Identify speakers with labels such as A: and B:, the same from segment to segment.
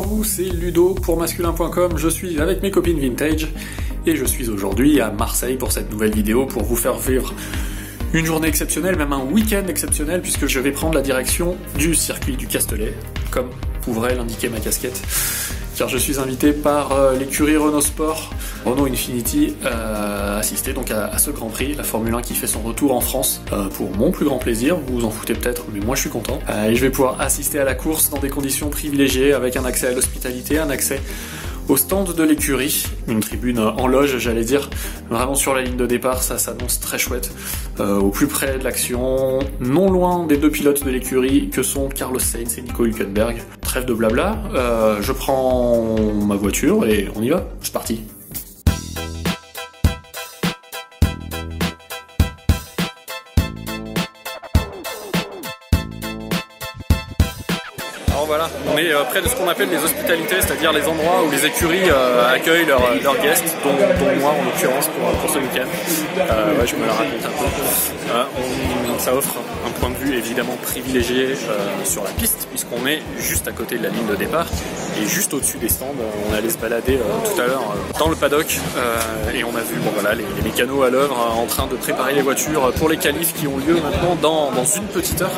A: à vous, c'est Ludo pour masculin.com, je suis avec mes copines vintage et je suis aujourd'hui à Marseille pour cette nouvelle vidéo pour vous faire vivre une journée exceptionnelle, même un week-end exceptionnel puisque je vais prendre la direction du circuit du Castellet, comme pourrait l'indiquer ma casquette, car je suis invité par l'écurie Renault Sport, Renault Infiniti, assister donc à ce Grand Prix, la Formule 1 qui fait son retour en France, pour mon plus grand plaisir, vous vous en foutez peut-être, mais moi je suis content. Et je vais pouvoir assister à la course dans des conditions privilégiées, avec un accès à l'hospitalité, un accès au stand de l'écurie, une tribune en loge, j'allais dire, vraiment sur la ligne de départ, ça s'annonce très chouette, au plus près de l'action, non loin des deux pilotes de l'écurie que sont Carlos Sainz et Nico Hülkenberg. Trêve de blabla, je prends ma voiture et on y va, c'est parti. Alors voilà, on est près de ce qu'on appelle les hospitalités, c'est-à-dire les endroits où les écuries accueillent leurs guests, dont moi en l'occurrence pour ce week-end. Ouais, je me la raconte un peu. Ça offre un point de vue évidemment privilégié sur la piste, puisqu'on est juste à côté de la ligne de départ et juste au-dessus des stands. On allait se balader tout à l'heure dans le paddock et on a vu bon, voilà, les mécanos à l'œuvre en train de préparer les voitures pour les qualifs qui ont lieu maintenant dans une petite heure.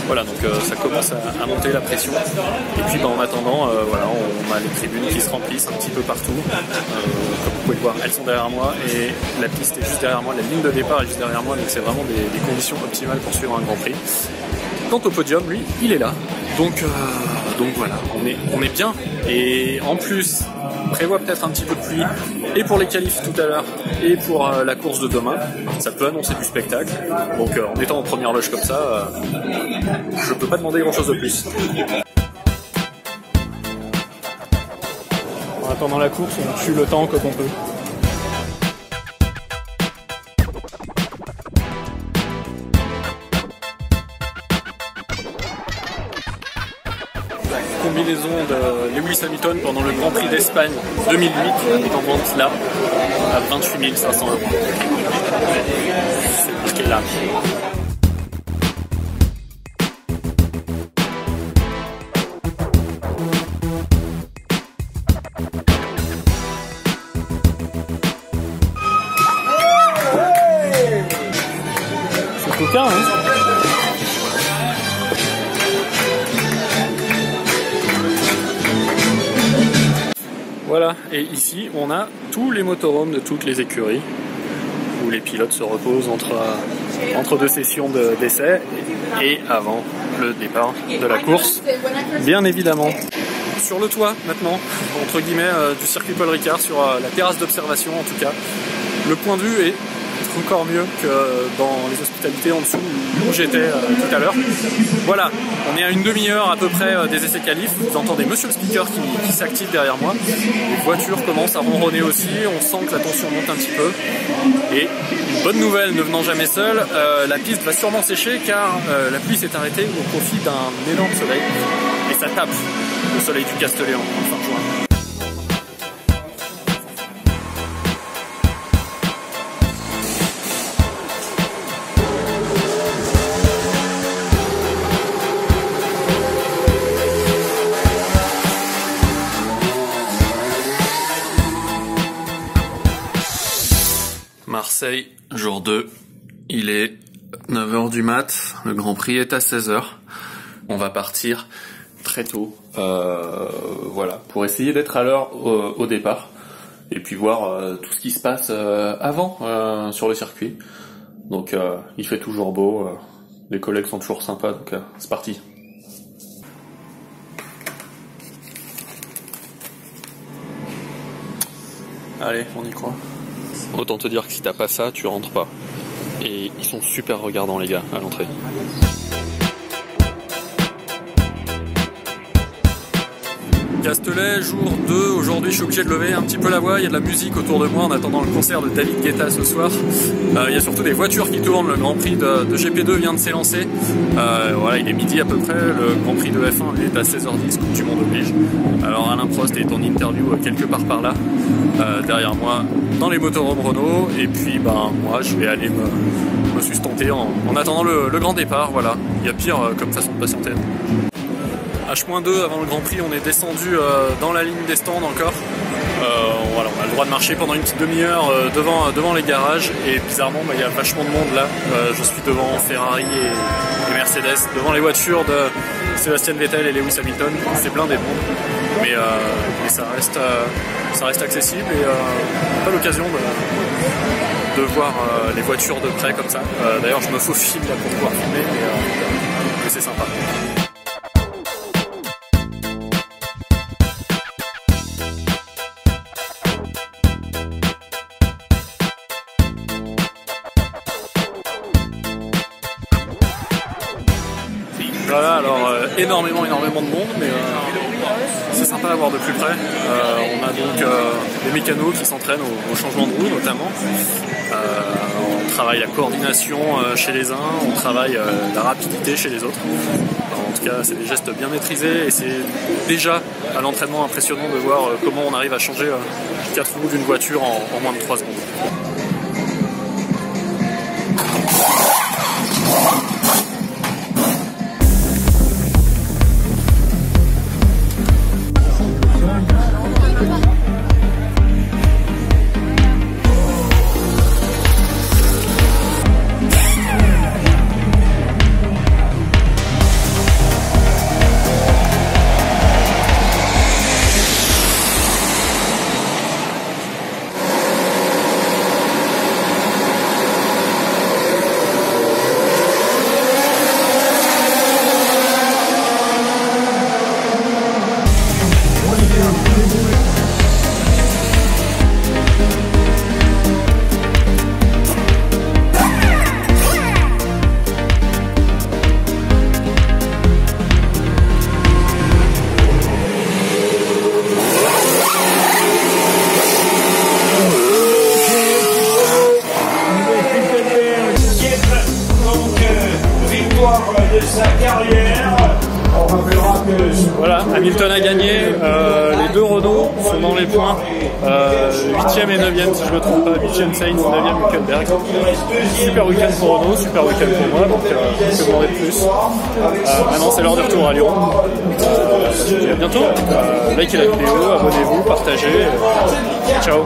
A: Voilà, donc ça commence à monter la pression. Et puis en attendant, voilà, on a les tribunes qui se remplissent un petit peu partout. Comme vous pouvez le voir, elles sont derrière moi et la piste est juste derrière moi, la ligne de départ est juste derrière moi, donc c'est vraiment des conditions optimales pour suivre un Grand Prix. Quant au podium, lui, il est là. Donc voilà, on est bien. Et en plus, on prévoit peut-être un petit peu de pluie, et pour les qualifs tout à l'heure, et pour la course de demain. Ça peut annoncer du spectacle. Donc en étant en première loge comme ça, je peux pas demander grand chose de plus. En attendant la course, on tue le temps comme on peut. Combinaison de Lewis Hamilton pendant le Grand Prix d'Espagne 2008 est en vente là à 28 500 €. C'est marqué là. C'est coquin, hein? Voilà, et ici on a tous les motorhomes de toutes les écuries où les pilotes se reposent entre deux sessions d'essai et avant le départ de la course, bien évidemment. Sur le toit maintenant, entre guillemets, du circuit Paul Ricard, sur la terrasse d'observation en tout cas, le point de vue est encore mieux que dans les hospitalités en dessous où j'étais tout à l'heure. Voilà, on est à une demi-heure à peu près des essais qualifs. Vous entendez monsieur le speaker qui s'active derrière moi. Les voitures commencent à ronronner aussi, on sent que la tension monte un petit peu. Et une bonne nouvelle ne venant jamais seule, la piste va sûrement sécher car la pluie s'est arrêtée au profit d'un énorme soleil. Et ça tape le soleil du Castellet en fin de juin. Marseille, jour 2, il est 9h du mat, le Grand Prix est à 16h. On va partir très tôt, voilà, pour essayer d'être à l'heure au départ, et puis voir tout ce qui se passe avant sur le circuit. Donc il fait toujours beau, les collègues sont toujours sympas, donc c'est parti. Allez, on y croit. Autant te dire que si t'as pas ça, tu rentres pas. Et ils sont super regardants les gars à l'entrée. Castellet, jour 2, aujourd'hui je suis obligé de lever un petit peu la voix, il y a de la musique autour de moi en attendant le concert de David Guetta ce soir. Il y a surtout des voitures qui tournent, le Grand Prix de GP2 vient de s'élancer. Voilà, il est midi à peu près, le Grand Prix de F1 lui est à 16h10, Coupe du Monde oblige. Alors Alain Prost est en interview quelque part par là, derrière moi, dans les motorhomes Renault, et puis moi je vais aller me sustenter en attendant le grand départ, voilà. Il y a pire comme façon de patienter. H-2 avant le Grand Prix, on est descendu dans la ligne des stands encore. Voilà, on a le droit de marcher pendant une petite demi-heure devant les garages et bizarrement il y a vachement de monde là. Je suis devant Ferrari et Mercedes, devant les voitures de Sébastien Vettel et Lewis Hamilton. C'est blindé de monde, mais ça reste accessible et on n'a pas l'occasion de voir les voitures de près comme ça. D'ailleurs je me faufile là pour pouvoir filmer, mais c'est sympa. Voilà, alors énormément de monde, mais c'est sympa à voir de plus près. On a donc les mécanos qui s'entraînent au changement de roue notamment. On travaille la coordination chez les uns, on travaille la rapidité chez les autres. En tout cas, c'est des gestes bien maîtrisés et c'est déjà à l'entraînement impressionnant de voir comment on arrive à changer 4 roues d'une voiture en moins de 3 secondes.
B: De sa carrière. On rappellera que
A: voilà, Hamilton a gagné, les deux Renault sont dans les points, 8e et 9e si je ne me trompe pas, 8e Sainz, 9e Hülkenberg. Super week-end pour Renault, super week-end pour moi, donc que demander de plus. Maintenant c'est l'heure de retour à Lyon. Et à bientôt, likez la vidéo, abonnez-vous, partagez, ciao.